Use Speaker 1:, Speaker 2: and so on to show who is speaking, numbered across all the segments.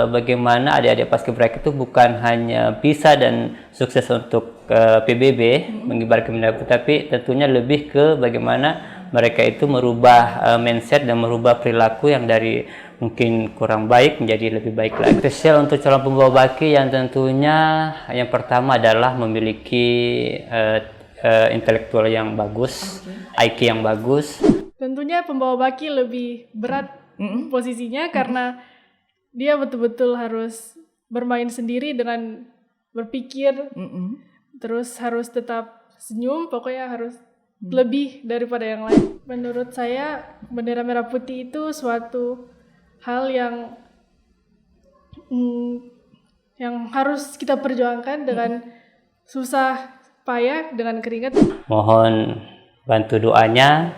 Speaker 1: bagaimana adik-adik paskibraka itu bukan hanya bisa dan sukses untuk PBB mengibarkan bendera, tapi tentunya lebih ke bagaimana mereka itu merubah mindset dan merubah perilaku yang dari mungkin kurang baik menjadi lebih baik lagi. Spesial untuk calon pembawa baki yang tentunya yang pertama adalah memiliki intelektual yang bagus, IQ yang bagus.
Speaker 2: Tentunya pembawa baki lebih berat posisinya karena dia betul-betul harus bermain sendiri dengan berpikir, terus harus tetap senyum, pokoknya harus lebih daripada yang lain. Menurut saya bendera merah putih itu suatu hal yang harus kita perjuangkan dengan susah payah, dengan keringat.
Speaker 1: Mohon bantu doanya,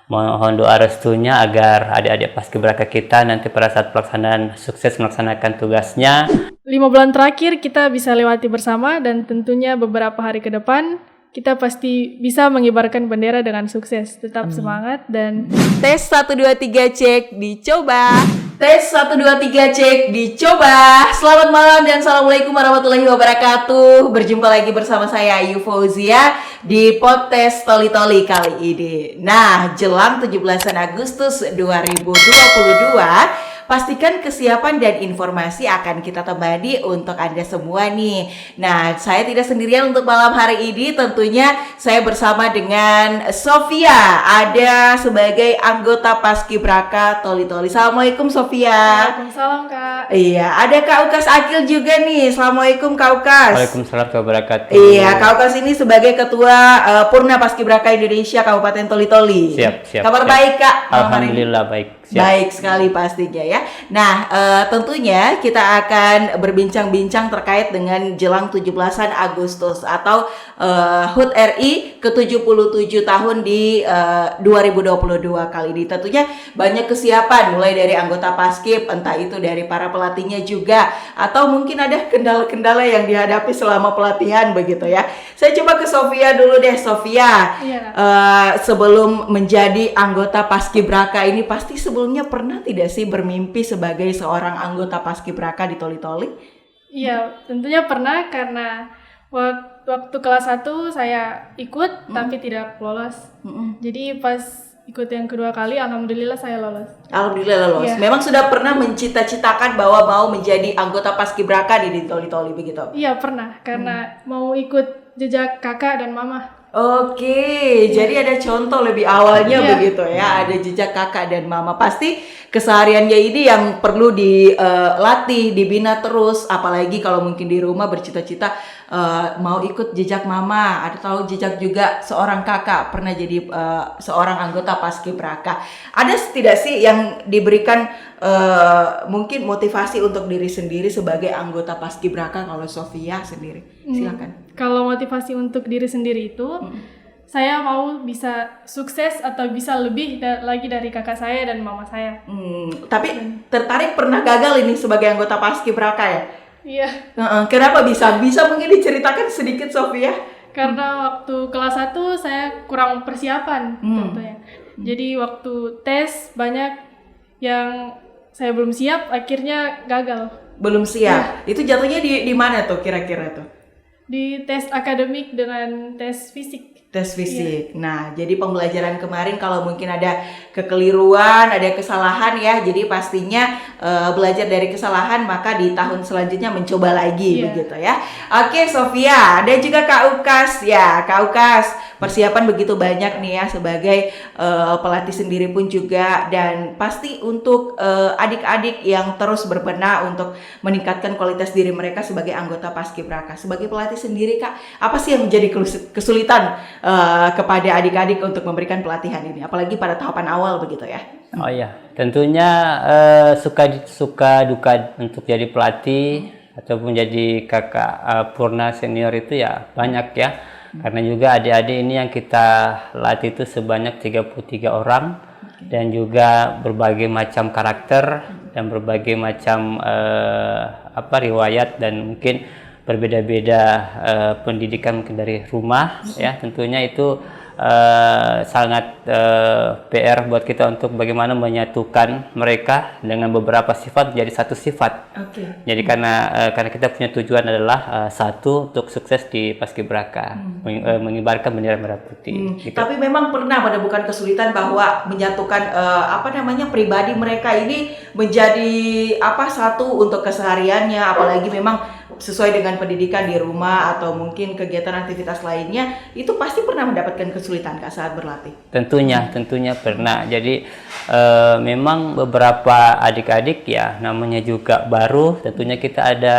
Speaker 1: mohon doa restunya agar adik-adik paskibraka kita nanti pada saat pelaksanaan sukses melaksanakan tugasnya.
Speaker 2: 5 bulan terakhir kita bisa lewati bersama, dan tentunya beberapa hari ke depan kita pasti bisa mengibarkan bendera dengan sukses. Tetap semangat dan
Speaker 3: tes 1 2 3 cek dicoba. Tes 1 2 3 cek dicoba. Selamat malam dan assalamualaikum warahmatullahi wabarakatuh. Berjumpa lagi bersama saya Ayu Fauzia di podcast Toli Toli kali ini. Nah, jelang 17 Agustus 2022, pastikan kesiapan dan informasi akan kita temani untuk Anda semua nih. Nah, saya tidak sendirian untuk malam hari ini. Tentunya saya bersama dengan Sofia, ada sebagai anggota Paskibraka Toli Toli. Assalamualaikum Sofia.
Speaker 2: Waalaikumsalam Kak.
Speaker 3: Iya, ada Kak Ukas Akil juga nih. Assalamualaikum Kak Ukas.
Speaker 1: Waalaikumsalam warahmatullahi wabarakatuh.
Speaker 3: Iya, Kak Ukas ini sebagai Ketua Purna Paskibraka Indonesia Kabupaten Toli Toli.
Speaker 1: Siap.
Speaker 3: Kabar baik Kak?
Speaker 1: Alhamdulillah baik. Siap.
Speaker 3: Baik sekali pastinya ya. Nah, tentunya kita akan berbincang-bincang terkait dengan jelang 17-an Agustus atau HUT RI ke-77 tahun di 2022 kali ini. Tentunya banyak kesiapan mulai dari anggota Paskib, entah itu dari para pelatihnya juga, atau mungkin ada kendala-kendala yang dihadapi selama pelatihan begitu ya. Saya coba ke Sofia dulu deh, Sofia.
Speaker 2: Iya.
Speaker 3: Sebelum menjadi anggota Paskibraka ini pasti sebelumnya pernah tidak sih bermimpi sebagai seorang anggota Paskibraka di Toli Toli?
Speaker 2: Iya, tentunya pernah, karena waktu kelas 1 saya ikut tapi tidak lolos. Jadi pas ikut yang kedua kali, alhamdulillah saya lolos.
Speaker 3: Alhamdulillah lolos.
Speaker 2: Iya.
Speaker 3: Memang sudah pernah mencita-citakan bahwa mau menjadi anggota Paskibraka di Toli Toli begitu?
Speaker 2: Iya, pernah, karena mau ikut jejak kakak dan mama.
Speaker 3: Oke, jadi ada contoh lebih awalnya
Speaker 2: Iya.
Speaker 3: begitu ya, ada jejak kakak dan mama. Pasti kesehariannya ini yang perlu dilatih, dibina terus, apalagi kalau mungkin di rumah bercita-cita mau ikut jejak mama atau jejak juga seorang kakak pernah jadi seorang anggota Paskibraka. Ada tidak sih yang diberikan mungkin motivasi untuk diri sendiri sebagai anggota Paskibraka kalau Sofia sendiri? Silakan.
Speaker 2: Kalau motivasi untuk diri sendiri itu, saya mau bisa sukses atau bisa lebih lagi dari kakak saya dan mama saya.
Speaker 3: Tapi tertarik pernah gagal ini sebagai anggota Paskibraka ya?
Speaker 2: Iya,
Speaker 3: Kenapa bisa mungkin diceritakan sedikit Sofia?
Speaker 2: karena waktu kelas 1 saya kurang persiapan tentunya. Jadi waktu tes banyak yang saya belum siap, akhirnya gagal.
Speaker 3: Belum siap. Itu jatuhnya di mana tuh kira-kira tuh?
Speaker 2: Di tes akademik dengan tes fisik.
Speaker 3: Tes fisik. Nah, jadi pembelajaran kemarin kalau mungkin ada kekeliruan, ada kesalahan ya, jadi pastinya belajar dari kesalahan, maka di tahun selanjutnya mencoba lagi begitu ya. Oke, Sofia, ada juga Kak Ukas ya. Kak Ukas, persiapan begitu banyak nih ya sebagai pelatih sendiri pun juga, dan pasti untuk adik-adik yang terus berbenah untuk meningkatkan kualitas diri mereka sebagai anggota Paskibraka. Sebagai pelatih sendiri Kak, apa sih yang menjadi kesulitan kepada adik-adik untuk memberikan pelatihan ini, apalagi pada tahapan awal begitu ya?
Speaker 1: Oh iya, tentunya suka duka untuk jadi pelatih ataupun jadi kakak Purna senior itu ya banyak ya. Karena juga adik-adik ini yang kita latih itu sebanyak 33 orang dan juga berbagai macam karakter dan berbagai macam riwayat, dan mungkin berbeda-beda pendidikan mungkin dari rumah ya. Tentunya itu sangat PR buat kita untuk bagaimana menyatukan mereka dengan beberapa sifat menjadi satu sifat. Jadi karena kita punya tujuan adalah satu untuk sukses di Paskibraka, mengibarkan bendera merah putih. Gitu.
Speaker 3: Tapi memang pernah menemukan kesulitan bahwa menyatukan pribadi mereka ini menjadi satu untuk kesehariannya, apalagi memang sesuai dengan pendidikan di rumah atau mungkin kegiatan aktivitas lainnya, itu pasti pernah mendapatkan kesulitan Kak saat berlatih.
Speaker 1: Tentunya pernah. Jadi memang beberapa adik-adik ya namanya juga baru, tentunya kita ada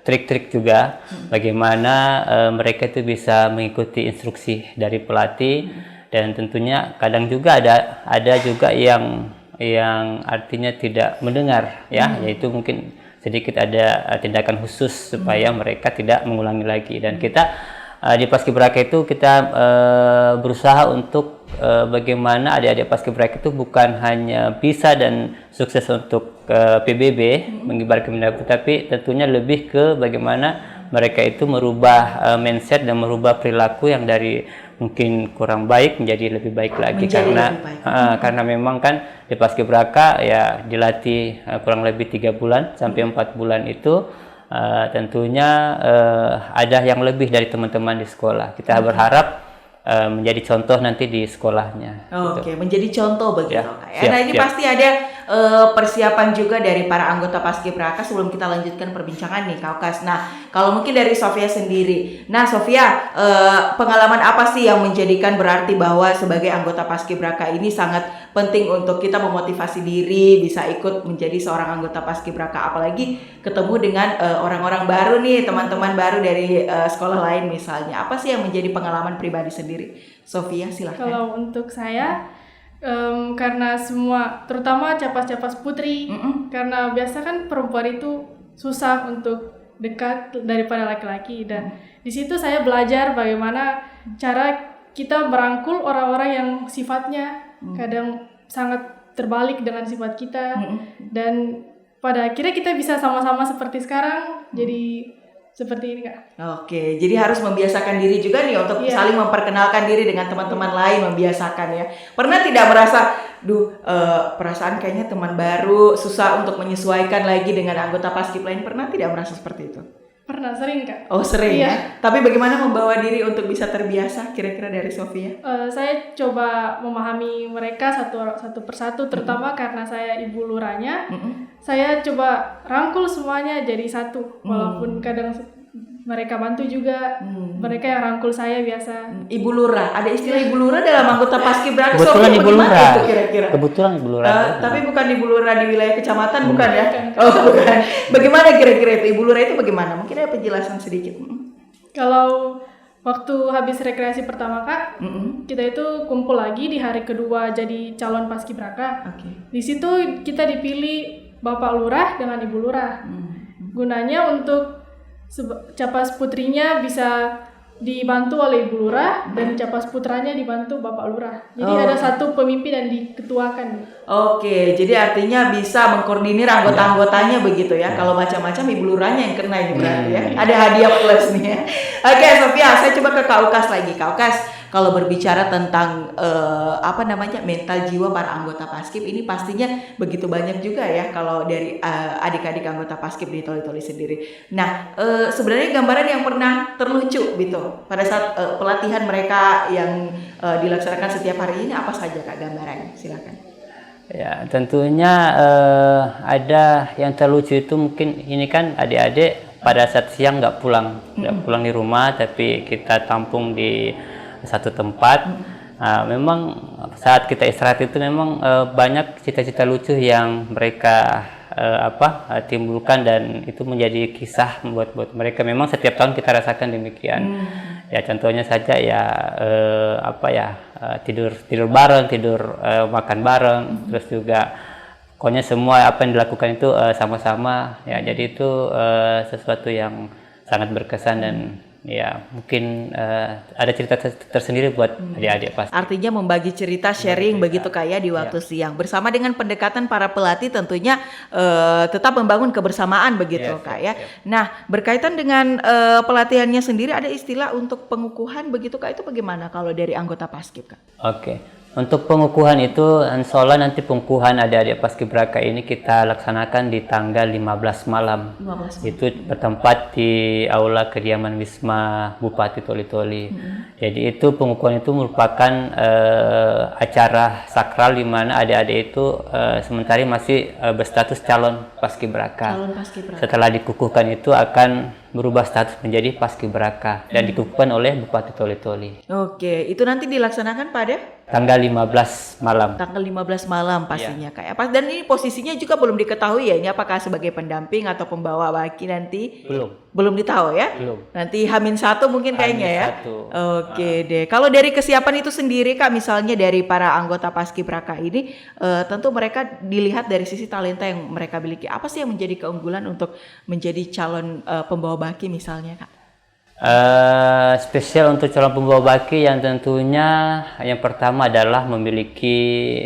Speaker 1: trik-trik juga bagaimana mereka itu bisa mengikuti instruksi dari pelatih, dan tentunya kadang juga ada juga yang artinya tidak mendengar ya, yaitu mungkin sedikit ada tindakan khusus supaya mereka tidak mengulangi lagi. Dan kita di Paskibraka itu kita berusaha untuk bagaimana adik-adik Paskibraka itu bukan hanya bisa dan sukses untuk PBB mengibarkan bendera putih, tapi tentunya lebih ke bagaimana mereka itu merubah mindset dan merubah perilaku yang dari mungkin kurang baik menjadi lebih baik lagi, karena memang kan di Paskibraka ya dilatih kurang lebih 3 bulan sampai 4 bulan itu tentunya ada yang lebih dari teman-teman di sekolah. Kita berharap menjadi contoh nanti di sekolahnya.
Speaker 3: Oke, menjadi contoh begitu Kak.
Speaker 1: Siap,
Speaker 3: Nah ini
Speaker 1: siap.
Speaker 3: pasti ada persiapan juga dari para anggota Paskibraka sebelum kita lanjutkan perbincangan nih Kak Okas. Nah kalau mungkin dari Sofia sendiri, nah Sofia pengalaman apa sih yang menjadikan berarti bahwa sebagai anggota Paskibraka ini sangat penting untuk kita memotivasi diri bisa ikut menjadi seorang anggota Paskibraka, apalagi ketemu dengan orang-orang baru nih, teman-teman baru dari sekolah lain misalnya. Apa sih yang menjadi pengalaman pribadi sendiri? Sofia silahkan.
Speaker 2: Kalau untuk saya karena semua terutama capas-capas putri, karena biasa kan perempuan itu susah untuk dekat daripada laki-laki, dan di situ saya belajar bagaimana cara kita merangkul orang-orang yang sifatnya kadang sangat terbalik dengan sifat kita, dan pada akhirnya kita bisa sama-sama seperti sekarang jadi seperti ini Kak.
Speaker 3: Oke, jadi harus membiasakan diri juga nih untuk saling memperkenalkan diri dengan teman-teman lain, membiasakan ya. Pernah tidak merasa, perasaan kayaknya teman baru, susah untuk menyesuaikan lagi dengan anggota Paskib lain, pernah tidak merasa seperti itu?
Speaker 2: Pernah, sering Kak.
Speaker 3: Oh sering ya? Tapi bagaimana membawa diri untuk bisa terbiasa kira-kira dari Sofia?
Speaker 2: Saya coba memahami mereka satu persatu, terutama karena saya ibu lurahnya. Saya coba rangkul semuanya jadi satu, walaupun kadang mereka bantu juga, mereka yang rangkul saya biasa.
Speaker 3: Ibu lurah, ada istilah ibu lurah dalam anggota Paskibraka.
Speaker 1: Kebetulan ibu lurah
Speaker 3: itu kira-kira?
Speaker 1: Kebetulan ibu lurah.
Speaker 3: Tapi bukan ibu lurah di wilayah kecamatan, bukan ya? Oh bukan. Bagaimana kira-kira itu ibu lurah itu bagaimana? Mungkin ada penjelasan sedikit.
Speaker 2: Kalau waktu habis rekreasi pertama Kak, kita itu kumpul lagi di hari kedua jadi calon Paskibraka. Di situ kita dipilih Bapak Lurah dengan Ibu Lurah. Gunanya untuk capas putrinya bisa dibantu oleh Ibu Lurah dan capas putranya dibantu Bapak Lurah. Jadi ada satu pemimpin yang diketuakan.
Speaker 3: Oke, jadi artinya bisa mengkoordinir anggota-anggotanya begitu ya. Kalau macam-macam Ibu Lurahnya yang kena ini berarti ya. Ada hadiah plus nih ya. Oke, Sofia, saya coba ke Kak Ukas lagi. Kak Ukas, kalau berbicara tentang mental jiwa para anggota Paskib ini pastinya begitu banyak juga ya kalau dari adik-adik anggota Paskib di Toli-Toli sendiri. Nah, sebenarnya gambaran yang pernah terlucu gitu pada saat pelatihan mereka yang dilaksanakan setiap hari ini apa saja Kak gambarannya? Silakan.
Speaker 1: Ya, tentunya ada yang terlucu itu mungkin ini kan adik-adik pada saat siang nggak pulang di rumah, tapi kita tampung di satu tempat. Memang saat kita istirahat itu memang banyak cita-cita lucu yang mereka timbulkan, dan itu menjadi kisah buat mereka. Memang setiap tahun kita rasakan demikian. Ya contohnya saja ya tidur bareng, makan bareng, terus juga pokoknya semua apa yang dilakukan itu sama-sama ya. Jadi itu sesuatu yang sangat berkesan dan ya mungkin ada cerita tersendiri buat adik-adik pasti.
Speaker 3: Artinya membagi cerita, sharing begitu Kak ya di waktu siang. Bersama dengan pendekatan para pelatih tentunya tetap membangun kebersamaan begitu Kak ya. Nah, berkaitan dengan pelatihannya sendiri ada istilah untuk pengukuhan begitu Kak, itu bagaimana kalau dari anggota Paskib Kak?
Speaker 1: Oke. Untuk pengukuhan itu, insya Allah nanti pengukuhan adik-adik Paskibraka ini kita laksanakan di tanggal 15 malam. 15 malam. Itu bertempat di Aula Kediaman Wisma Bupati Toli-Toli. Jadi itu pengukuhan itu merupakan acara sakral di mana adik-adik itu sementara masih berstatus calon Paskibraka. Calon Paskibraka. Setelah dikukuhkan itu akan berubah status menjadi Paskibraka dan dikukuhkan oleh Bupati Toli-Toli.
Speaker 3: Oke, itu nanti dilaksanakan pada
Speaker 1: tanggal 15 malam.
Speaker 3: Tanggal 15 malam pastinya Kak. Dan ini posisinya juga belum diketahui ya, ini apakah sebagai pendamping atau pembawa baki nanti? Belum ditahu ya? Belum. Nanti H-1 mungkin kayaknya ya? Oke deh. Kalau dari kesiapan itu sendiri Kak, misalnya dari para anggota Paskibraka ini, tentu mereka dilihat dari sisi talenta yang mereka miliki. Apa sih yang menjadi keunggulan untuk menjadi calon pembawa baki misalnya Kak?
Speaker 1: Spesial untuk calon pembawa baki yang tentunya yang pertama adalah memiliki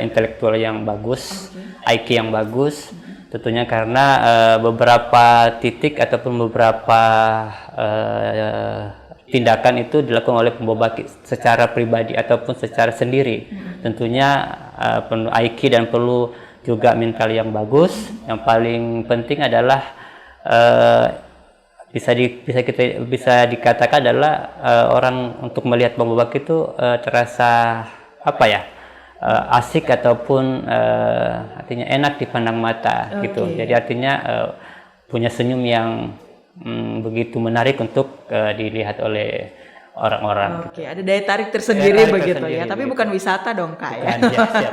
Speaker 1: intelektual yang bagus, IQ yang bagus. Tentunya karena beberapa titik ataupun beberapa tindakan itu dilakukan oleh pembawa baki secara pribadi ataupun secara sendiri. Tentunya perlu IQ dan perlu juga mental yang bagus. Yang paling penting adalah bisa dikatakan adalah orang untuk melihat pembawa baki itu terasa asik ataupun artinya enak dipandang mata gitu. Jadi artinya punya senyum yang begitu menarik untuk dilihat oleh orang-orang.
Speaker 3: Oke, ada daya tarik tersendiri begitu ya. Tapi bukan wisata dong Kak ya.
Speaker 1: Siap.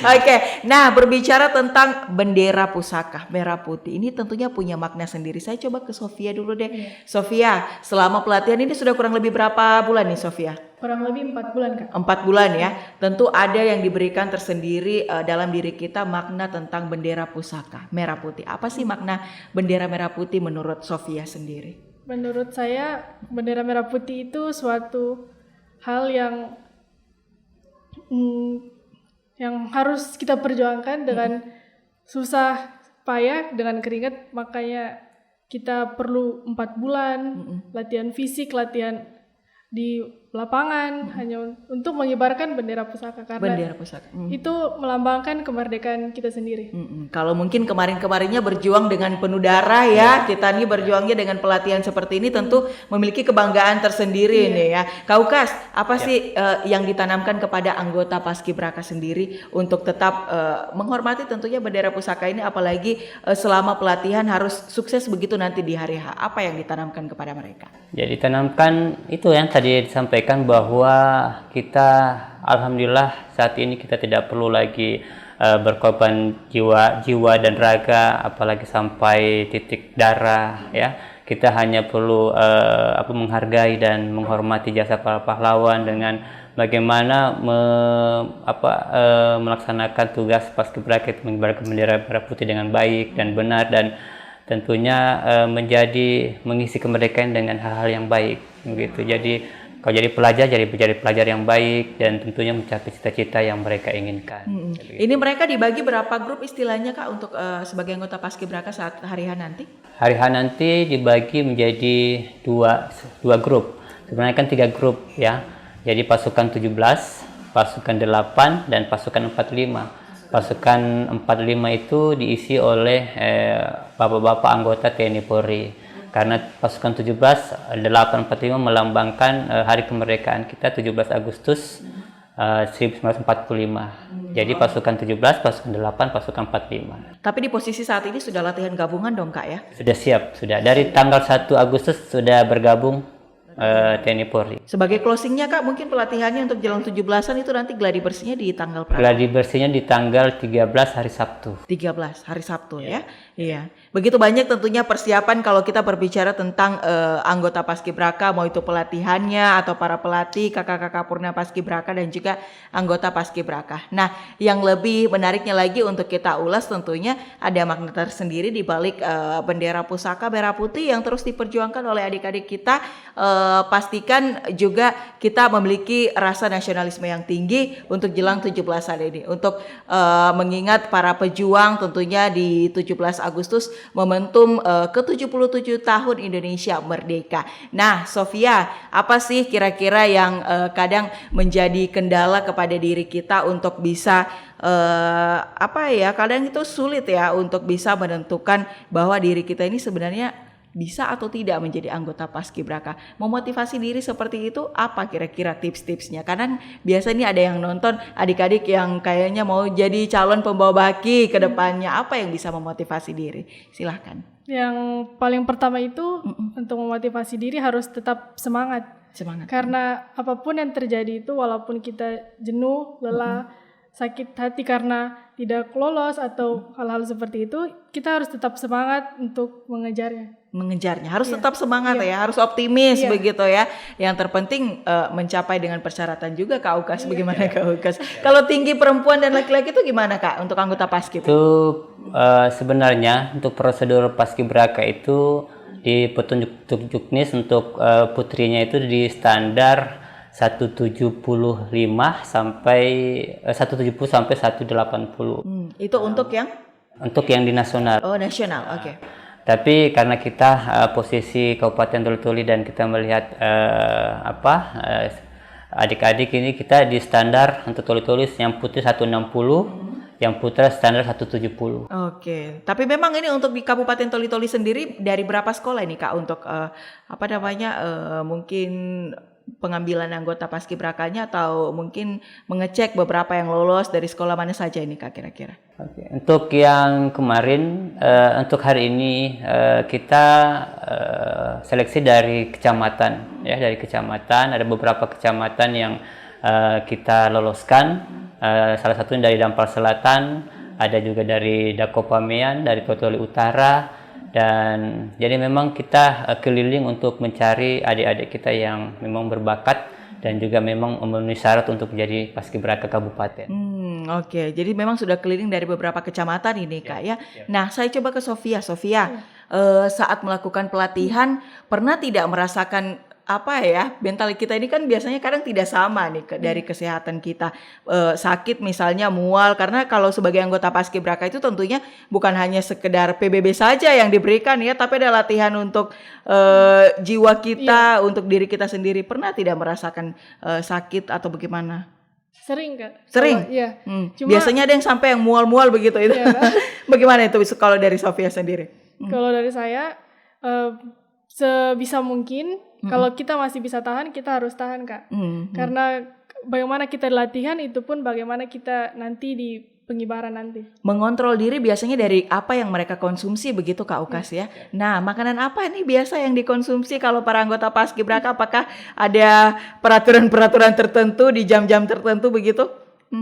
Speaker 3: Oke, nah berbicara tentang bendera pusaka merah putih ini tentunya punya makna sendiri. Saya coba ke Sofia dulu deh. Sofia, selama pelatihan ini sudah kurang lebih berapa bulan nih Sofia?
Speaker 2: Kurang lebih 4 bulan Kak.
Speaker 3: 4 bulan ya. Tentu ada yang diberikan tersendiri dalam diri kita makna tentang bendera pusaka merah putih. Apa sih makna bendera merah putih menurut Sofia sendiri?
Speaker 2: Menurut saya bendera merah putih itu suatu hal yang harus kita perjuangkan dengan susah payah, dengan keringat. Makanya kita perlu 4 bulan latihan fisik, latihan di lapangan hanya untuk mengibarkan bendera pusaka karena itu melambangkan kemerdekaan kita sendiri. Kalau mungkin kemarin-kemarinnya berjuang dengan penuh darah ya, kita nih berjuangnya dengan pelatihan seperti ini tentu memiliki kebanggaan tersendiri nih ya. Kaukas, apa sih yang ditanamkan kepada anggota Paskibraka sendiri untuk tetap menghormati tentunya bendera pusaka ini, apalagi selama pelatihan harus sukses begitu nanti di hari H. Apa yang ditanamkan kepada mereka?
Speaker 1: Jadi tanamkan itu yang tadi disampaikan bahwa kita alhamdulillah saat ini kita tidak perlu lagi berkorban jiwa dan raga, apalagi sampai titik darah ya. Kita hanya perlu menghargai dan menghormati jasa para pahlawan dengan bagaimana melaksanakan tugas Paskibraka itu mengibarkan bendera merah putih dengan baik dan benar, dan tentunya mengisi kemerdekaan dengan hal-hal yang baik begitu. Jadi kalau jadi pelajar yang baik dan tentunya mencapai cita-cita yang mereka inginkan.
Speaker 3: Ini mereka dibagi berapa grup istilahnya Kak untuk sebagai anggota Paskibraka saat hari H nanti? Hari H nanti dibagi menjadi dua grup. Sebenarnya kan 3 grup ya. Jadi pasukan 17, pasukan 8 dan pasukan 45. Pasukan 45 itu diisi oleh bapak-bapak anggota TNI Polri. Karena pasukan 17, 845 melambangkan hari kemerdekaan kita 17 Agustus 1945. Jadi pasukan 17, pasukan 8, pasukan 45. Tapi di posisi saat ini sudah latihan gabungan dong Kak ya? Sudah siap, sudah. Dari tanggal 1 Agustus sudah bergabung
Speaker 1: TNI Polri.
Speaker 3: Sebagai closingnya Kak, mungkin pelatihannya untuk jelang 17-an itu nanti gladi bersihnya di tanggal berapa?
Speaker 1: Gladi bersihnya di tanggal 13 hari Sabtu.
Speaker 3: 13 hari Sabtu ya. Iya. Begitu banyak tentunya persiapan kalau kita berbicara tentang anggota Paskibraka, mau itu pelatihannya atau para pelatih, kakak-kakak Purna Paskibraka dan juga anggota Paskibraka. Nah, yang lebih menariknya lagi untuk kita ulas tentunya ada makna tersendiri di balik bendera pusaka merah putih yang terus diperjuangkan oleh adik-adik kita. Pastikan juga kita memiliki rasa nasionalisme yang tinggi untuk jelang 17-an ini, untuk mengingat para pejuang tentunya di 17 Agustus momentum ke-77 tahun Indonesia merdeka. Nah, Sofia, apa sih kira-kira yang kadang menjadi kendala kepada diri kita untuk bisa kadang itu sulit ya untuk bisa menentukan bahwa diri kita ini sebenarnya bisa atau tidak menjadi anggota Paskibraka. Memotivasi diri seperti itu apa kira-kira tips-tipsnya? Karena biasanya ada yang nonton adik-adik yang kayaknya mau jadi calon pembawa baki ke depannya. Apa yang bisa memotivasi diri? Silahkan.
Speaker 2: Yang paling pertama itu untuk memotivasi diri harus tetap semangat.
Speaker 3: Semangat.
Speaker 2: Karena apapun yang terjadi itu walaupun kita jenuh, lelah, sakit hati karena tidak lolos atau hal-hal seperti itu, kita harus tetap semangat untuk mengejarnya harus tetap semangat ya, harus optimis begitu ya. Yang terpenting mencapai dengan persyaratan juga Kak Ukas. Bagaimana Kak Ukas? Kalau tinggi perempuan dan laki-laki itu gimana Kak untuk anggota Paskib?
Speaker 1: Itu sebenarnya untuk prosedur Paskibraka itu di petunjuk Juknis untuk putrinya itu di standar 175 sampai 170 sampai 180.
Speaker 3: Itu untuk yang
Speaker 1: di nasional.
Speaker 3: Oh, nasional. Oke.
Speaker 1: Tapi karena kita posisi Kabupaten Toli-Toli dan kita melihat adik-adik ini kita di standar untuk Toli-Toli yang putri 160, yang putra standar 170.
Speaker 3: Oke. Tapi memang ini untuk di Kabupaten Toli-Toli sendiri dari berapa sekolah ini Kak untuk mungkin pengambilan anggota Paskibrakanya atau mungkin mengecek beberapa yang lolos dari sekolah mana saja ini Kak kira-kira?
Speaker 1: Oke. Untuk yang kemarin, untuk hari ini kita seleksi dari kecamatan ya, dari kecamatan ada beberapa kecamatan yang kita loloskan, salah satunya dari Dampal Selatan, ada juga dari Dakopamean, dari Toli Utara. Dan jadi memang kita keliling untuk mencari adik-adik kita yang memang berbakat dan juga memang memenuhi syarat untuk menjadi Paskibraka Kabupaten.
Speaker 3: Oke, jadi memang sudah keliling dari beberapa kecamatan ini Kak ya. Nah, saya coba ke Sofia. Saat melakukan pelatihan pernah tidak merasakan mental kita ini kan biasanya kadang tidak sama nih dari kesehatan kita, sakit misalnya mual, karena kalau sebagai anggota Paskibraka itu tentunya bukan hanya sekedar PBB saja yang diberikan ya, tapi ada latihan untuk jiwa kita, untuk diri kita sendiri. Pernah tidak merasakan sakit atau bagaimana?
Speaker 2: Sering Kak.
Speaker 3: Sering?
Speaker 2: Iya.
Speaker 3: Biasanya ada yang sampai yang mual-mual begitu itu. Iya, bagaimana itu kalau dari Sofia sendiri?
Speaker 2: Kalau dari saya sebisa mungkin kalau kita masih bisa tahan, kita harus tahan Kak. Karena bagaimana kita latihan itu pun bagaimana kita nanti di pengibaran nanti. Mengontrol diri biasanya dari apa yang mereka konsumsi begitu Kak Ukas ya. Nah, makanan apa nih biasa yang dikonsumsi kalau para anggota Paskibraka? Apakah ada peraturan-peraturan tertentu di jam-jam tertentu begitu?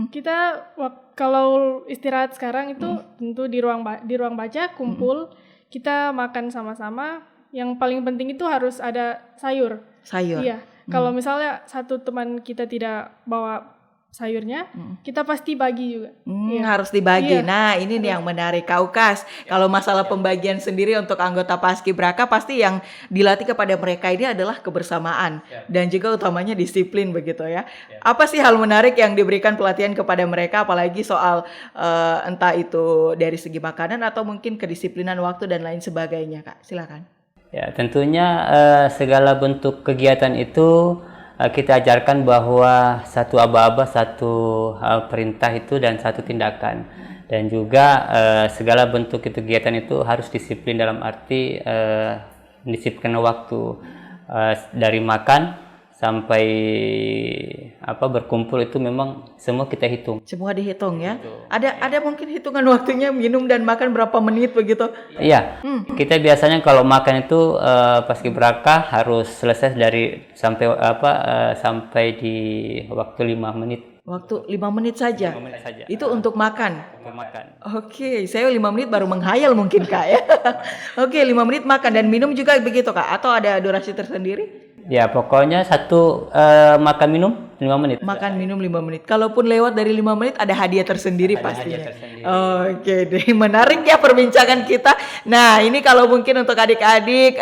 Speaker 2: Kita kalau istirahat sekarang itu tentu di ruang baca kumpul, kita makan sama-sama. Yang paling penting itu harus ada sayur. Iya. Kalau misalnya satu teman kita tidak bawa sayurnya, kita pasti bagi juga. Harus dibagi. Iya. Nah, ini nih yang menarik Kak Ukas. Kalau masalah pembagian sendiri untuk anggota Paskibraka, pasti yang dilatih kepada mereka ini adalah kebersamaan dan juga utamanya disiplin begitu ya. Apa sih hal menarik yang diberikan pelatihan kepada mereka, apalagi soal entah itu dari segi makanan atau mungkin kedisiplinan waktu dan lain sebagainya Kak? Silakan.
Speaker 1: Ya, tentunya segala bentuk kegiatan itu kita ajarkan bahwa satu aba-aba, satu perintah itu dan satu tindakan. Dan juga segala bentuk kegiatan itu harus disiplin dalam arti disiplin waktu, dari makan sampai berkumpul itu memang semua kita hitung.
Speaker 3: Semua dihitung ya. Ada mungkin hitungan waktunya minum dan makan berapa menit begitu?
Speaker 1: Iya. Kita biasanya kalau makan itu paskibraka harus selesai sampai di waktu 5 menit.
Speaker 3: Waktu 5 menit saja.
Speaker 1: 5 menit saja.
Speaker 3: Itu untuk makan.
Speaker 1: Untuk makan.
Speaker 3: Oke, saya 5 menit baru menghayal mungkin Kak ya. Oke, 5 menit makan dan minum juga begitu Kak? Atau ada durasi tersendiri?
Speaker 1: Ya pokoknya satu makan minum 5 menit.
Speaker 3: Makan minum 5 menit. Kalaupun lewat dari 5 menit ada hadiah tersendiri pastinya. Oke deh, menarik ya perbincangan kita. Nah ini kalau mungkin untuk adik-adik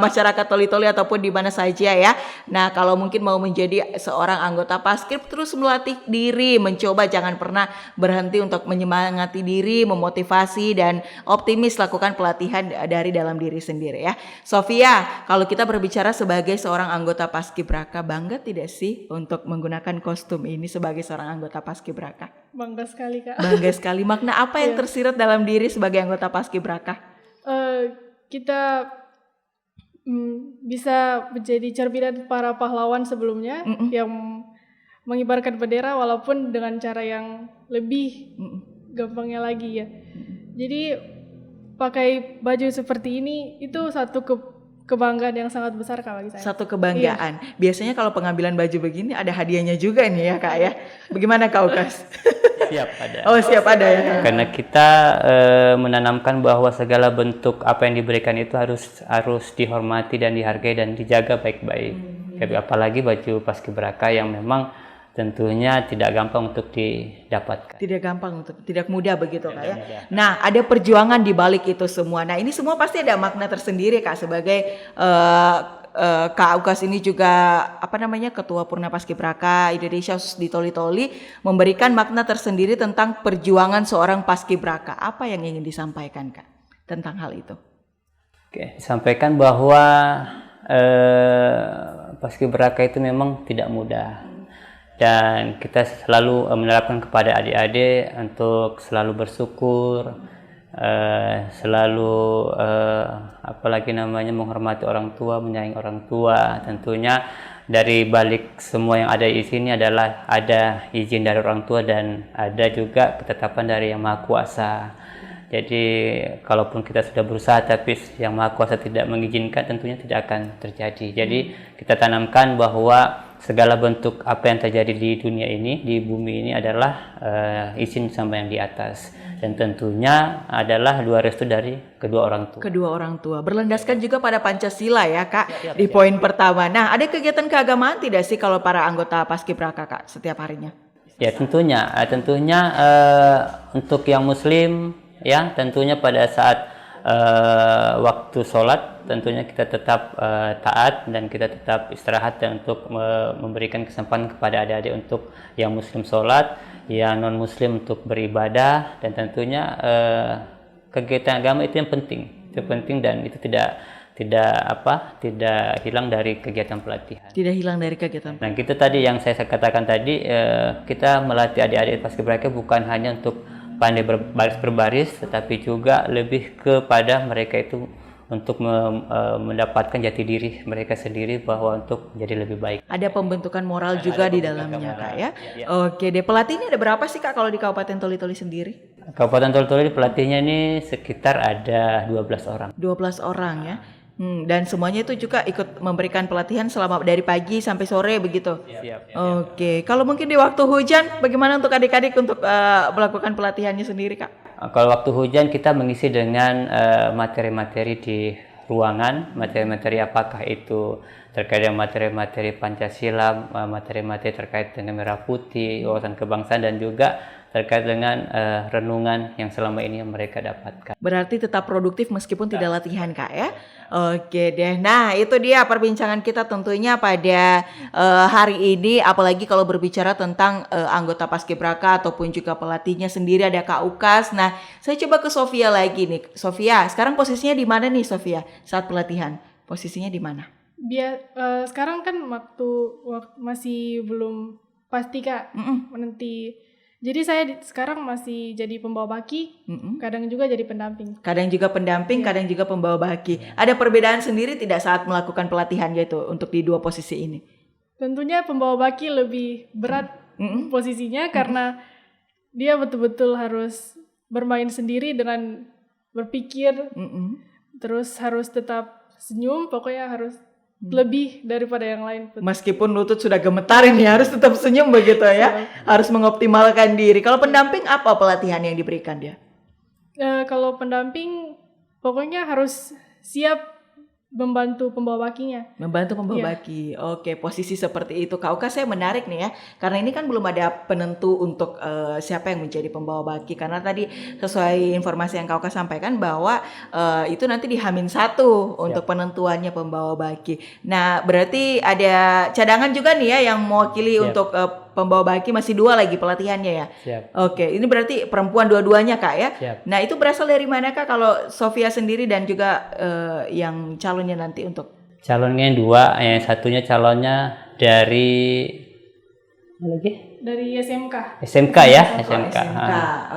Speaker 3: masyarakat Toli-Toli ataupun di mana saja ya. Nah kalau mungkin mau menjadi seorang anggota Paskib, terus melatih diri, mencoba, jangan pernah berhenti untuk menyemangati diri, memotivasi dan optimis lakukan pelatihan dari dalam diri sendiri ya. Sofia, kalau kita berbicara sebagai seorang anggota Paskibraka, bangga tidak sih untuk menggunakan kostum ini sebagai seorang anggota Paskibraka?
Speaker 2: Bangga sekali Kak.
Speaker 3: Bangga sekali. Makna apa yang tersirat dalam diri sebagai anggota Paskibraka?
Speaker 2: Kita bisa menjadi cerminan para pahlawan sebelumnya yang mengibarkan bendera walaupun dengan cara yang lebih gampangnya lagi ya. Jadi pakai baju seperti ini itu satu kebanggaan yang sangat besar Kak bagi saya.
Speaker 3: Satu kebanggaan. Iya. Biasanya kalau pengambilan baju begini ada hadiahnya juga nih ya Kak ya. Bagaimana Kak Ukas?
Speaker 1: Siap ada.
Speaker 3: Oh siap ada ya.
Speaker 1: Karena kita menanamkan bahwa segala bentuk apa yang diberikan itu harus dihormati dan dihargai dan dijaga baik-baik. Apalagi baju paskibraka yang memang tentunya tidak gampang untuk didapatkan.
Speaker 3: Tidak mudah begitu Kak ya. Nah, ada perjuangan di balik itu semua. Nah, ini semua pasti ada makna tersendiri Kak sebagai Kak Ukas ini juga Ketua Purna Paskibraka Indonesia di Toli-Toli memberikan makna tersendiri tentang perjuangan seorang paskibraka. Apa yang ingin disampaikan Kak tentang hal itu?
Speaker 1: Oke, disampaikan bahwa paskibraka itu memang tidak mudah. Dan kita selalu menerapkan kepada adik-adik untuk selalu bersyukur, selalu menghormati orang tua, menyayangi orang tua. Tentunya dari balik semua yang ada di sini adalah ada izin dari orang tua dan ada juga ketetapan dari Yang Maha Kuasa. Jadi kalaupun kita sudah berusaha tapi Yang Maha Kuasa tidak mengizinkan, tentunya tidak akan terjadi. Jadi kita tanamkan bahwa segala bentuk apa yang terjadi di dunia ini, di bumi ini adalah izin sama yang di atas. Dan tentunya adalah dua restu dari kedua orang tua.
Speaker 3: Kedua orang tua. Berlandaskan juga pada Pancasila ya Kak, di poin pertama. Nah, ada kegiatan keagamaan tidak sih kalau para anggota Paskibraka Kak setiap harinya?
Speaker 1: Ya tentunya untuk yang Muslim ya tentunya pada saat waktu sholat tentunya kita tetap taat dan kita tetap istirahat dan untuk memberikan kesempatan kepada adik-adik untuk yang Muslim sholat, yang non Muslim untuk beribadah, dan tentunya kegiatan agama itu yang penting dan itu tidak hilang dari kegiatan pelatihan.
Speaker 3: Tidak hilang dari kegiatan.
Speaker 1: Nah kita tadi yang saya katakan tadi kita melatih adik-adik paskibraka bukan hanya untuk pandai berbaris, tetapi juga lebih kepada mereka itu untuk mendapatkan jati diri mereka sendiri bahwa untuk menjadi lebih baik.
Speaker 3: Ada pembentukan moral juga di dalamnya Kak ya. Oke deh, pelatihnya ada berapa sih Kak kalau di Kabupaten Toli-Toli sendiri?
Speaker 1: Kabupaten Toli-Toli pelatihnya ini sekitar ada 12 orang.
Speaker 3: 12 orang ya. Dan semuanya itu juga ikut memberikan pelatihan selama dari pagi sampai sore begitu.
Speaker 1: Siap.
Speaker 3: Oke, kalau mungkin di waktu hujan, bagaimana untuk adik-adik untuk melakukan pelatihannya sendiri Kak?
Speaker 1: Kalau waktu hujan kita mengisi dengan materi-materi di ruangan, materi-materi apakah itu terkait dengan materi-materi Pancasila, materi-materi terkait dengan merah putih, wawasan kebangsaan, dan juga terkait dengan renungan yang selama ini mereka dapatkan.
Speaker 3: Berarti tetap produktif meskipun tidak latihan Kak ya. Oke deh, nah itu dia perbincangan kita tentunya pada hari ini, apalagi kalau berbicara tentang anggota Paskibraka ataupun juga pelatihnya sendiri ada Kak Ukas. Nah saya coba ke Sofia lagi nih. Sofia, sekarang posisinya di mana nih Sofia saat pelatihan? Posisinya di mana?
Speaker 2: Sekarang kan waktu masih belum pasti Kak menanti. Jadi saya sekarang masih jadi pembawa baki, kadang juga jadi pendamping.
Speaker 3: Kadang juga pendamping, kadang juga pembawa baki. Ada perbedaan sendiri tidak saat melakukan pelatihan yaitu untuk di dua posisi ini?
Speaker 2: tentunya pembawa baki lebih berat posisinya karena dia betul-betul harus bermain sendiri dengan berpikir, terus harus tetap senyum, pokoknya harus lebih daripada yang lain.
Speaker 3: Meskipun lutut sudah gemetar ini harus tetap senyum begitu ya. Harus mengoptimalkan diri. Kalau pendamping apa pelatihan yang diberikan dia?
Speaker 2: Kalau pendamping pokoknya harus siap membantu pembawa bakinya.
Speaker 3: Membantu pembawa baki. Oke, posisi seperti itu. Kak Uka, saya menarik nih ya. Karena ini kan belum ada penentu untuk siapa yang menjadi pembawa baki. Karena tadi sesuai informasi yang Kak Uka sampaikan bahwa itu nanti di H-1 untuk penentuannya pembawa baki. Nah, berarti ada cadangan juga nih ya yang mewakili untuk pembawa baki, masih 2 lagi pelatihannya ya.
Speaker 1: Siap.
Speaker 3: Oke, ini berarti perempuan dua-duanya Kak ya.
Speaker 1: Siap.
Speaker 3: Nah, itu berasal dari mana Kak kalau Sofia sendiri dan juga yang calonnya nanti untuk?
Speaker 1: Calonnya 2, yang satunya calonnya dari mana lagi?
Speaker 2: Dari SMK.
Speaker 1: SMK ya, SMK.
Speaker 3: SMK.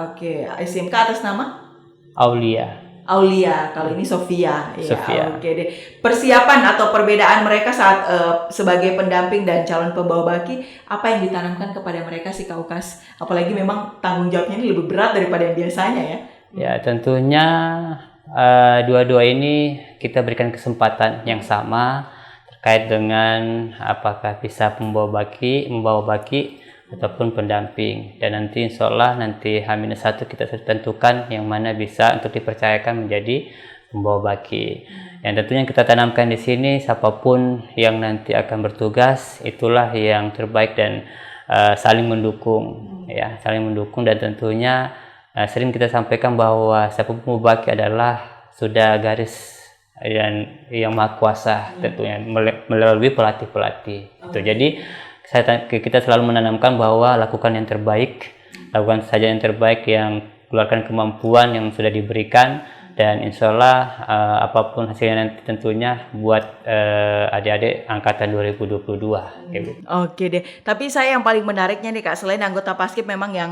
Speaker 3: Oke, SMK atas nama
Speaker 1: Aulia.
Speaker 3: Aulia, kalau ini Sofia.
Speaker 1: Sofia.
Speaker 3: Ya, oke deh. Persiapan atau perbedaan mereka saat sebagai pendamping dan calon pembawa baki, apa yang ditanamkan kepada mereka sih Kak Ukas? Apalagi memang tanggung jawabnya ini lebih berat daripada yang biasanya ya.
Speaker 1: Ya, tentunya dua-dua ini kita berikan kesempatan yang sama terkait dengan apakah bisa membawa baki ataupun pendamping, dan nanti insya Allah nanti H-1 kita sudah tentukan yang mana bisa untuk dipercayakan menjadi pembawa baki. Yang tentunya kita tanamkan di sini, siapapun yang nanti akan bertugas itulah yang terbaik dan saling mendukung ya, saling mendukung. Dan tentunya sering kita sampaikan bahwa siapapun pembawa baki adalah sudah garis yang maha kuasa, tentunya melalui pelatih-pelatih. Itu jadi kita selalu menanamkan bahwa lakukan yang terbaik, lakukan saja yang terbaik, yang keluarkan kemampuan yang sudah diberikan, dan insya Allah apapun hasilnya nanti tentunya buat adik-adik angkatan 2022. Gitu.
Speaker 3: Oke deh, tapi saya yang paling menariknya nih Kak, selain anggota Paskib memang yang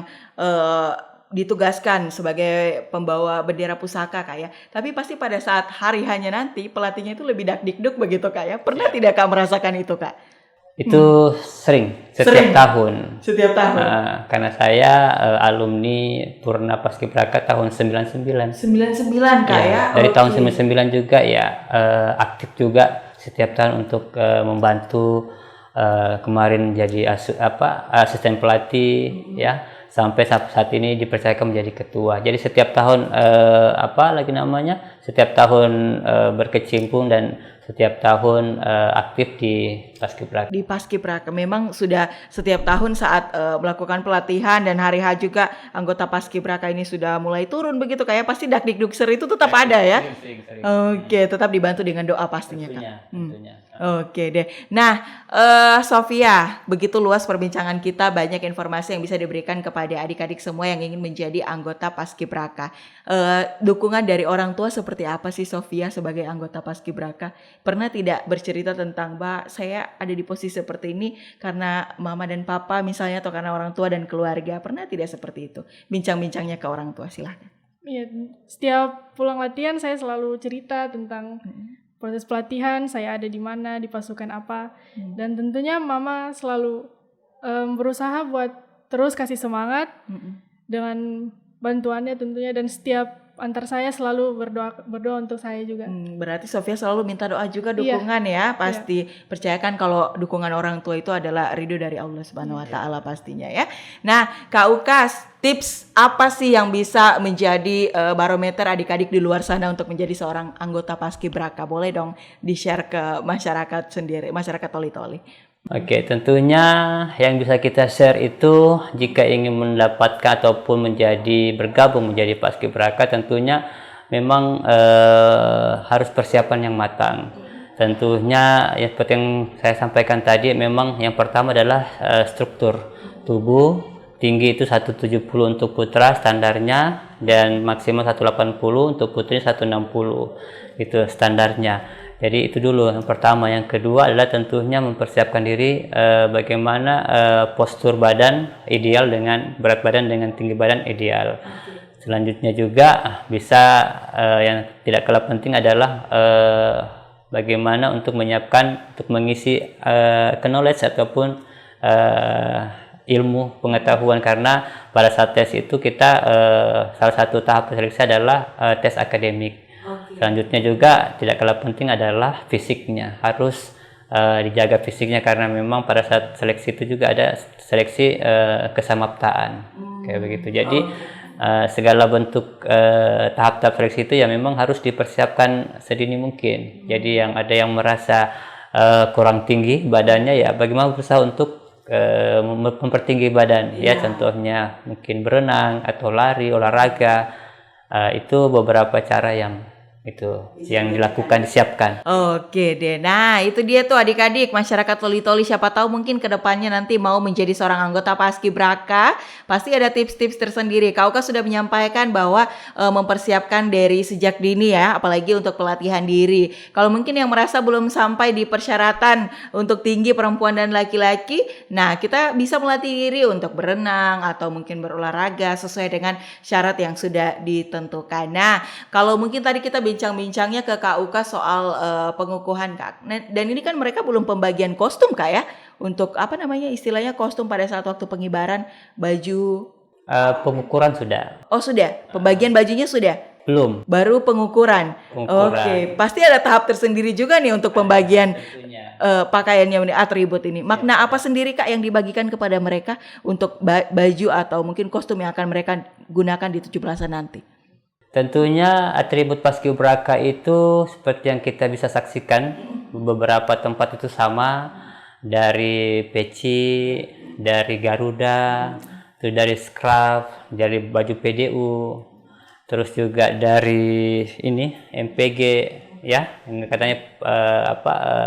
Speaker 3: ditugaskan sebagai pembawa bendera pusaka Kak ya, tapi pasti pada saat hari hanya nanti pelatihnya itu lebih dakdikduk begitu Kak ya. Pernah tidak Kak merasakan itu Kak?
Speaker 1: Itu setiap tahun.
Speaker 3: Setiap tahun.
Speaker 1: Karena saya alumni Purna Paskibraka tahun 99.
Speaker 3: 99 Kak ya.
Speaker 1: Dari tahun 99 juga ya aktif juga setiap tahun untuk membantu, kemarin jadi asisten pelatih ya, sampai saat ini dipercayakan menjadi ketua. Jadi setiap tahun setiap tahun berkecimpung dan setiap tahun aktif di Paskibraka.
Speaker 3: Di Paskibraka memang sudah setiap tahun saat melakukan pelatihan dan hari H juga anggota Paskibraka ini sudah mulai turun begitu kayak pasti dakdikdukser itu tetap ada ya. Oke, tetap dibantu dengan doa pastinya Kak.
Speaker 1: Tentunya.
Speaker 3: Oke deh. Nah, Sofia, begitu luas perbincangan kita, banyak informasi yang bisa diberikan kepada adik-adik semua yang ingin menjadi anggota Paskibraka. Dukungan dari orang tua seperti apa sih Sofia sebagai anggota Paskibraka? Pernah tidak bercerita tentang, Mbak, saya ada di posisi seperti ini karena mama dan papa misalnya, atau karena orang tua dan keluarga? Pernah tidak seperti itu? Bincang-bincangnya ke orang tua, silahkan.
Speaker 2: Iya, setiap pulang latihan saya selalu cerita tentang proses pelatihan, saya ada di mana, di pasukan apa. Dan tentunya mama selalu berusaha buat terus kasih semangat dengan bantuannya tentunya, dan setiap antar saya selalu berdoa untuk saya juga.
Speaker 3: Berarti Sofia selalu minta doa juga, dukungan ya, pasti. Percayakan kalau dukungan orang tua itu adalah ridho dari Allah Subhanahu wa taala pastinya ya. Nah, Kak Ukas, tips apa sih yang bisa menjadi barometer adik-adik di luar sana untuk menjadi seorang anggota Paskibraka? Boleh dong di-share ke masyarakat sendiri, masyarakat Toli-Toli.
Speaker 1: Oke, tentunya yang bisa kita share itu jika ingin mendapatkan ataupun bergabung menjadi Paskibraka, tentunya memang harus persiapan yang matang. Tentunya ya, seperti yang saya sampaikan tadi, memang yang pertama adalah struktur tubuh. Tinggi itu 170 untuk putra standarnya, dan maksimal 180, untuk putri 160. Itu standarnya. Jadi itu dulu yang pertama. Yang kedua adalah tentunya mempersiapkan diri bagaimana postur badan ideal dengan berat badan dengan tinggi badan ideal. Selanjutnya juga bisa yang tidak kalah penting adalah bagaimana untuk menyiapkan untuk mengisi knowledge ataupun ilmu pengetahuan, karena pada saat tes itu kita salah satu tahap seleksi adalah tes akademik. Selanjutnya juga tidak kalah penting adalah fisiknya, harus dijaga fisiknya karena memang pada saat seleksi itu juga ada seleksi kesamaptaan kayak begitu. Jadi segala bentuk tahap-tahap seleksi itu ya memang harus dipersiapkan sedini mungkin. Jadi yang ada yang merasa kurang tinggi badannya, ya bagaimana berusaha untuk mempertinggi badan, ya contohnya mungkin berenang atau lari, olahraga. Itu beberapa cara yang dilakukan, disiapkan.
Speaker 3: Oke deh, nah itu dia tuh adik-adik masyarakat Toli-Toli, siapa tahu mungkin kedepannya nanti mau menjadi seorang anggota Paskibraka, pasti ada tips-tips tersendiri. Kak Uka sudah menyampaikan bahwa mempersiapkan dari sejak dini ya, apalagi untuk pelatihan diri. Kalau mungkin yang merasa belum sampai di persyaratan untuk tinggi perempuan dan laki-laki, nah kita bisa melatih diri untuk berenang atau mungkin berolahraga sesuai dengan syarat yang sudah ditentukan. Nah, kalau mungkin tadi kita bincang-bincangnya ke Kak Uka soal pengukuhan Kak. Dan ini kan mereka belum pembagian kostum Kak ya, untuk apa namanya istilahnya kostum pada saat waktu pengibaran baju.
Speaker 1: Pengukuran sudah.
Speaker 3: Oh sudah, pembagian bajunya sudah.
Speaker 1: Belum.
Speaker 3: Baru pengukuran. Oke, pasti ada tahap tersendiri juga nih untuk pembagian pakaiannya, atribut ini. Makna apa sendiri Kak yang dibagikan kepada mereka untuk baju atau mungkin kostum yang akan mereka gunakan di 17-an nanti?
Speaker 1: Tentunya atribut Paskibraka itu seperti yang kita bisa saksikan, beberapa tempat itu sama, dari peci, dari Garuda, terus dari scarf, dari baju PDU, terus juga dari ini MPG ya, ini katanya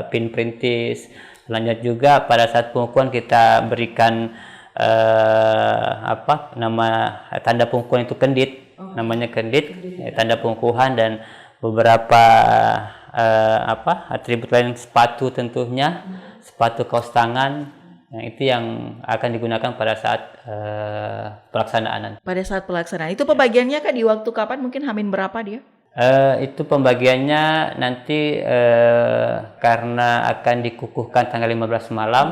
Speaker 1: pin perintis. Selanjutnya juga pada saat pengukuhan kita berikan nama tanda pengukuhan itu kendit. Namanya kendit, tanda pengukuhan, dan beberapa atribut lain, sepatu tentunya, sepatu kaos tangan, yang itu yang akan digunakan pada saat pelaksanaan.
Speaker 3: Pada saat pelaksanaan itu pembagiannya Kak di waktu kapan, mungkin Hamin berapa dia?
Speaker 1: Itu pembagiannya nanti karena akan dikukuhkan tanggal 15 malam.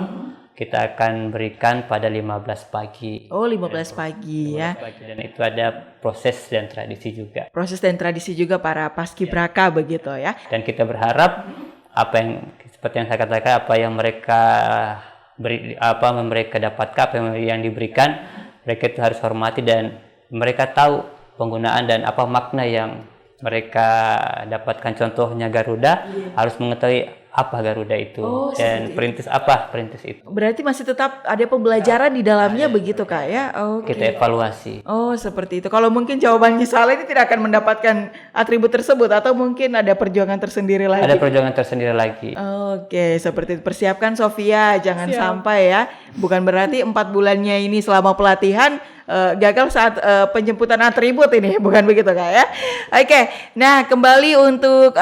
Speaker 1: Kita akan berikan pada 15 pagi. Oh, 15
Speaker 3: pagi ya.
Speaker 1: Dan itu ada proses dan tradisi juga.
Speaker 3: Proses dan tradisi juga para Paskibraka begitu ya.
Speaker 1: Dan kita berharap seperti yang saya katakan, apa yang mereka mereka dapatkan, apa yang diberikan, mereka itu harus hormati dan mereka tahu penggunaan dan apa makna yang mereka dapatkan. Contohnya Garuda, harus mengetahui apa Garuda itu dan perintis apa perintis itu.
Speaker 3: Berarti masih tetap ada pembelajaran di dalamnya begitu Kak ya?
Speaker 1: Kita evaluasi.
Speaker 3: Oh seperti itu. Kalau mungkin jawabannya salah, ini tidak akan mendapatkan atribut tersebut atau mungkin ada perjuangan tersendiri lagi?
Speaker 1: Ada perjuangan tersendiri lagi.
Speaker 3: Oke, seperti itu. Persiapkan Sofia, jangan sampai ya. Bukan berarti 4 bulannya ini selama pelatihan gagal saat penjemputan atribut ini, bukan begitu Kak ya? Oke, nah kembali untuk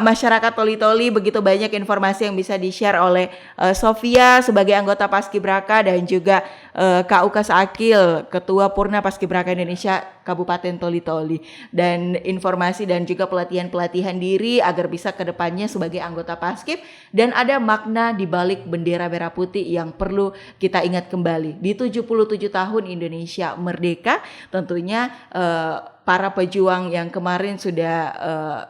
Speaker 3: masyarakat Toli-Toli, begitu banyak informasi yang bisa di-share oleh Sofia sebagai anggota Paskibraka dan juga Kak Uka Akil, Ketua Purna Paskibraka Indonesia Kabupaten Toli-Toli, dan informasi dan juga pelatihan diri agar bisa ke depannya sebagai anggota Paskib, dan ada makna di balik bendera merah putih yang perlu kita ingat kembali. Di 77 tahun Indonesia merdeka, tentunya para pejuang yang kemarin sudah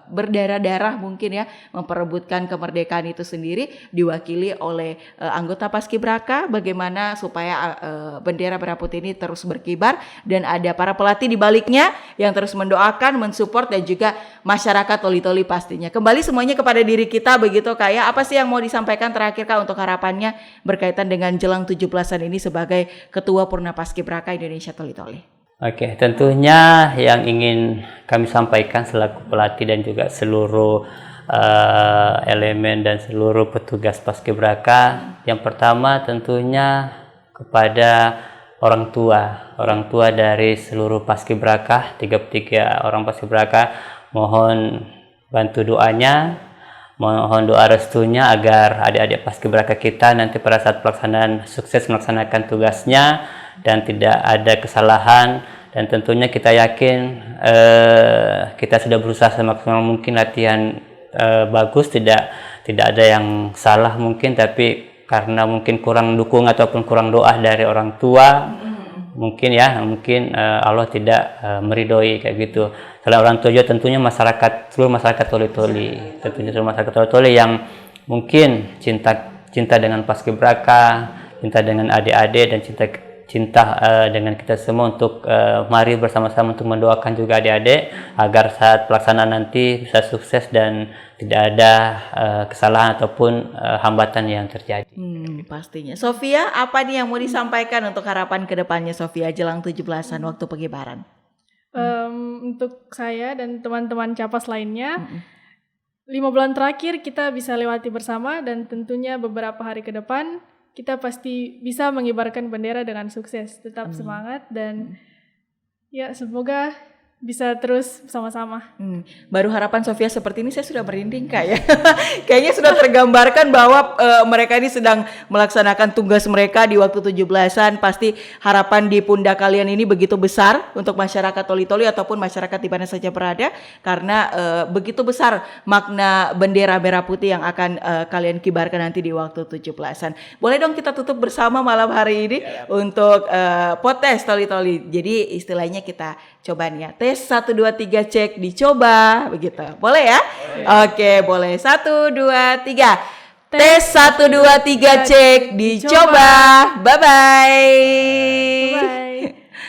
Speaker 3: berdarah-darah mungkin ya memperebutkan kemerdekaan itu sendiri, diwakili oleh anggota Paskibraka, bagaimana supaya bendera merah putih ini terus berkibar, dan ada para pelatih di baliknya yang terus mendoakan, mensupport, dan juga masyarakat Toli-Toli pastinya. Kembali semuanya kepada diri kita begitu Kak ya. Apa sih yang mau disampaikan terakhir Kak untuk harapannya berkaitan dengan jelang 17-an ini sebagai Ketua Purna Paskibraka Indonesia Toli-Toli?
Speaker 1: Oke, tentunya yang ingin kami sampaikan selaku pelatih dan juga seluruh elemen dan seluruh petugas Paskibraka, yang pertama tentunya kepada orang tua dari seluruh Paskibraka, 33 orang Paskibraka, mohon bantu doanya, mohon doa restunya agar adik-adik Paskibraka kita nanti pada saat pelaksanaan sukses melaksanakan tugasnya dan tidak ada kesalahan. Dan tentunya kita yakin kita sudah berusaha semaksimal mungkin latihan bagus, tidak ada yang salah mungkin, tapi karena mungkin kurang dukung ataupun kurang doa dari orang tua, mungkin Allah tidak meridhoi kayak gitu. Selain orang tua juga tentunya seluruh masyarakat Toli-Toli, yang mungkin cinta dengan paskibraka, cinta dengan adik-adik, dan cinta dengan kita semua untuk mari bersama-sama untuk mendoakan juga adik-adik agar saat pelaksanaan nanti bisa sukses dan tidak ada kesalahan ataupun hambatan yang terjadi.
Speaker 3: Pastinya. Sofia, apa nih yang mau disampaikan untuk harapan kedepannya Sofia jelang 17-an waktu pengibaran?
Speaker 2: Untuk saya dan teman-teman Capas lainnya, 5 bulan terakhir kita bisa lewati bersama, dan tentunya beberapa hari ke depan kita pasti bisa mengibarkan bendera dengan sukses. Tetap semangat dan ya semoga bisa terus sama-sama.
Speaker 3: Baru harapan Sofia seperti ini saya sudah merinding Kak ya. Kayaknya sudah tergambarkan bahwa mereka ini sedang melaksanakan tugas mereka di waktu 17-an. Pasti harapan di pundak kalian ini begitu besar untuk masyarakat Toli-Toli ataupun masyarakat di mana saja berada, karena begitu besar makna bendera merah putih yang akan kalian kibarkan nanti di waktu 17-an. Boleh dong kita tutup bersama malam hari ini untuk podcast Toli-Toli. Jadi istilahnya kita coba nih ya, tes 1, 2, 3 cek dicoba begitu, boleh ya? Oke, boleh. 1, 2, 3 tes 1, 2, 3 cek dicoba. Bye bye.